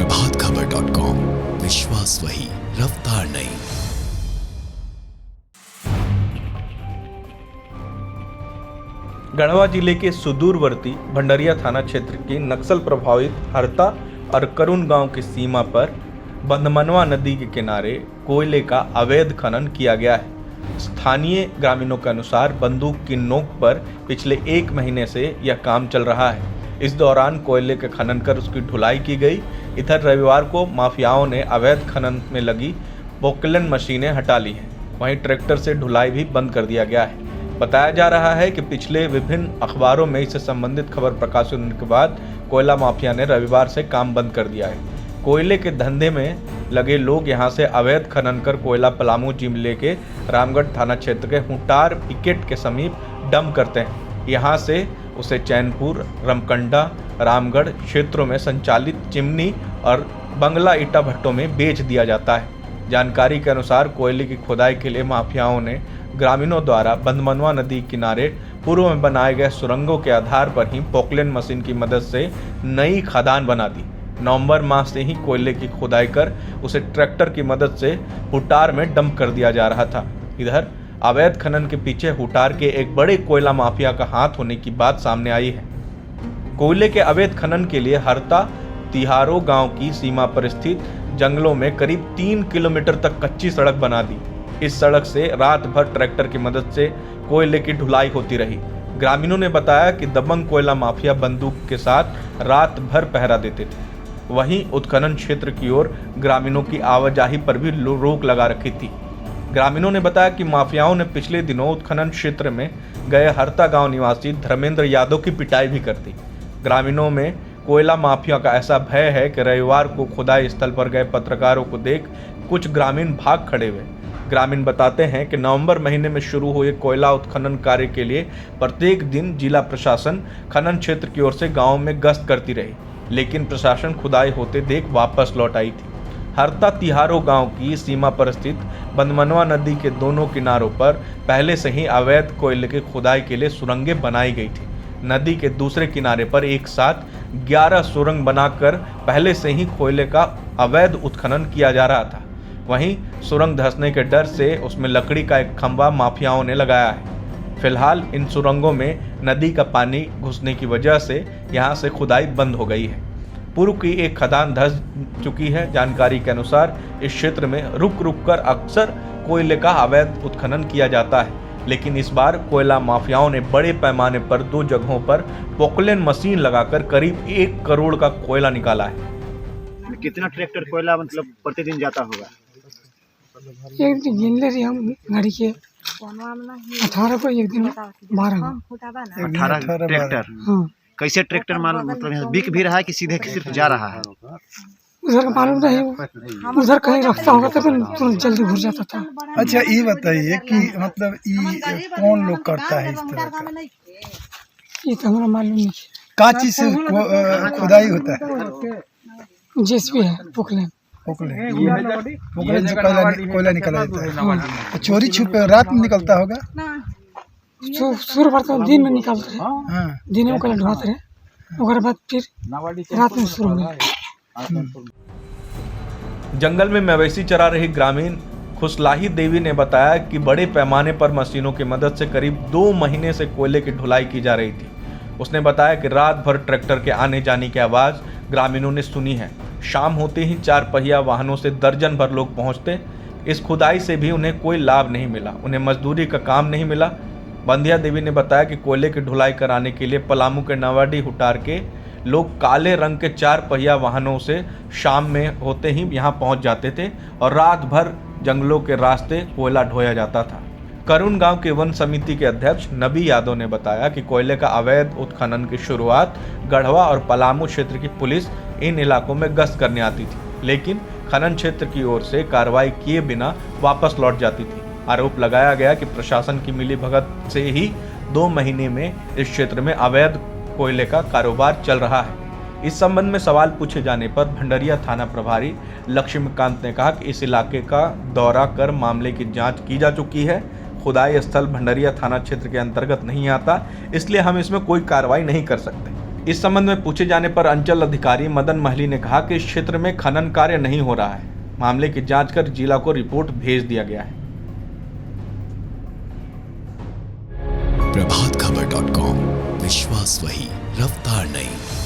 प्रभातखबर.com, विश्वास वही, रफ्तार नहीं। गढ़वा जिले के सुदूरवर्ती भंडरिया थाना क्षेत्र के नक्सल प्रभावित हरता और करुण गांव की सीमा पर बंधमनवा नदी के किनारे कोयले का अवैध खनन किया गया है। स्थानीय ग्रामीणों के अनुसार बंदूक की नोक पर पिछले 1 महीने से यह काम चल रहा है। इस दौरान कोयले के खनन कर उसकी ढुलाई की गई। इधर रविवार को माफियाओं ने अवैध खनन में लगी पोकलेन मशीनें हटा ली हैं। वहीं ट्रैक्टर से ढुलाई भी बंद कर दिया गया है। बताया जा रहा है कि पिछले विभिन्न अखबारों में इससे संबंधित खबर प्रकाशित होने के बाद कोयला माफिया ने रविवार से काम बंद कर दिया है। कोयले के धंधे में लगे लोग यहां से अवैध खनन कर कोयला पलामू जिले के रामगढ़ थाना क्षेत्र के हुटार पिकेट के समीप डंप करते हैं। यहां से उसे चैनपुर, रमकंडा, रामगढ़ क्षेत्रों में संचालित चिमनी और बंगला ईटा भट्टों में बेच दिया जाता है। जानकारी के अनुसार कोयले की खुदाई के लिए माफियाओं ने ग्रामीणों द्वारा बंधमनवा नदी किनारे पूर्व में बनाए गए सुरंगों के आधार पर ही पोकलेन मशीन की मदद से नई खदान बना दी। नवंबर माह से ही कोयले की खुदाई कर उसे ट्रैक्टर की मदद से हुटार में डंप कर दिया जा रहा था। इधर अवैध खनन के पीछे हुटार के एक बड़े कोयला माफिया का हाथ होने की बात सामने आई है। कोयले के अवैध खनन के लिए हरता तिहारो गांव की सीमा पर स्थित जंगलों में करीब 3 किलोमीटर तक कच्ची सड़क बना दी। इस सड़क से रात भर ट्रैक्टर की मदद से कोयले की ढुलाई होती रही। ग्रामीणों ने बताया कि दबंग कोयला माफिया बंदूक के साथ रात भर पहरा देते थे। वहीं उत्खनन क्षेत्र की ओर ग्रामीणों की आवाजाही पर भी रोक लगा रखी थी। ग्रामीणों ने बताया कि माफियाओं ने पिछले दिनों उत्खनन क्षेत्र में गए हरता गांव निवासी धर्मेंद्र यादव की पिटाई भी कर दी। ग्रामीणों में कोयला माफिया का ऐसा भय है कि रविवार को खुदाई स्थल पर गए पत्रकारों को देख कुछ ग्रामीण भाग खड़े हुए। ग्रामीण बताते हैं कि नवंबर महीने में शुरू हुए कोयला उत्खनन कार्य के लिए प्रत्येक दिन जिला प्रशासन खनन क्षेत्र की ओर से गाँव में गश्त करती रही, लेकिन प्रशासन खुदाई होते देख वापस लौट आई थी। हरता तिहारो गांव की सीमा पर स्थित बंधमनवा नदी के दोनों किनारों पर पहले से ही अवैध कोयले की खुदाई के लिए सुरंगें बनाई गई थी। नदी के दूसरे किनारे पर एक साथ 11 सुरंग बनाकर पहले से ही कोयले का अवैध उत्खनन किया जा रहा था। वहीं सुरंग धंसने के डर से उसमें लकड़ी का एक खंभा माफियाओं ने लगाया है। फिलहाल इन सुरंगों में नदी का पानी घुसने की वजह से यहाँ से खुदाई बंद हो गई है। पूर्व की एक खदान धंस चुकी है। जानकारी के अनुसार इस क्षेत्र में रुक रुक कर अक्सर कोयले का अवैध उत्खनन किया जाता है, लेकिन इस बार कोयला माफियाओं ने बड़े पैमाने पर 2 जगहों पर पोकलेन मशीन लगाकर करीब 1 करोड़ का कोयला निकाला है। कितना ट्रैक्टर कोयला मतलब प्रतिदिन जाता होगा? एक दिन गिन ले रही हम गाड़ी के 18 को एक दिन 18 ट्रैक्टर। हाँ। कैसे ट्रैक्टर मालूम मतलब बिक भी रहा है कि सीधे सिर्फ जा रहा है? उधर का मालूम नहीं, उधर कहीं रास्ता होगा तो तुरंत जल्दी घुस जाता था। अच्छा ये बताइए कि मतलब ये कौन लोग करता है इस तरह का? ये तो हमारा मालूम नहीं। का चीज से खुदाई होता है? जेसीबी है पोकलेन से कोयला निकाला जाता है। तो चोरी छुपे रात में निकलता होगा? शुरू पड़ता दिन में निकालते रहे। हाँ। दिन में कोयला ढुआते रहे, उसके बाद फिर रात में शुरू हो गया। जंगल में मवेशी चरा रही ग्रामीण खुशलाही देवी ने बताया कि बड़े पैमाने पर मशीनों की मदद से करीब 2 महीने से कोयले की ढुलाई की जा रही थी। उसने बताया कि रात भर ट्रैक्टर के आने जाने की आवाज़ ग्रामीणों ने सुनी है। शाम होते ही 4 पहिया वाहनों से दर्जन भर लोग पहुंचते। इस खुदाई से भी उन्हें कोई लाभ नहीं मिला, उन्हें मजदूरी का काम नहीं मिला। बंधिया देवी ने बताया कि कोयले की ढुलाई कराने के लिए पलामू के नवाडी हुटार के लोग काले रंग के 4 पहिया वाहनों से शाम में होते ही यहाँ पहुँच जाते थे और रात भर जंगलों के रास्ते कोयला ढोया जाता था। करुण गांव के वन समिति के अध्यक्ष नबी यादव ने बताया कि कोयले का अवैध उत्खनन की शुरुआत गढ़वा और पलामू क्षेत्र की पुलिस इन इलाकों में गश्त करने आती थी, लेकिन खनन क्षेत्र की ओर से कार्रवाई किए बिना वापस लौट जाती थी। आरोप लगाया गया कि प्रशासन की मिलीभगत से ही 2 महीने में इस क्षेत्र में अवैध कोयले का कारोबार चल रहा है। इस संबंध में सवाल पूछे जाने पर भंडरिया थाना प्रभारी लक्ष्मीकांत ने कहा कि इस इलाके का दौरा कर मामले की जांच की जा चुकी है। खुदाई स्थल भंडरिया थाना क्षेत्र के अंतर्गत नहीं आता, इसलिए हम इसमें कोई कार्रवाई नहीं कर सकते। इस संबंध में पूछे जाने पर अंचल अधिकारी मदन महली ने कहा कि इस क्षेत्र में खनन कार्य नहीं हो रहा है। मामले की जांच कर जिला को रिपोर्ट भेज दिया गया है। प्रभातखबर.com, विश्वास वही, रफ्तार नहीं।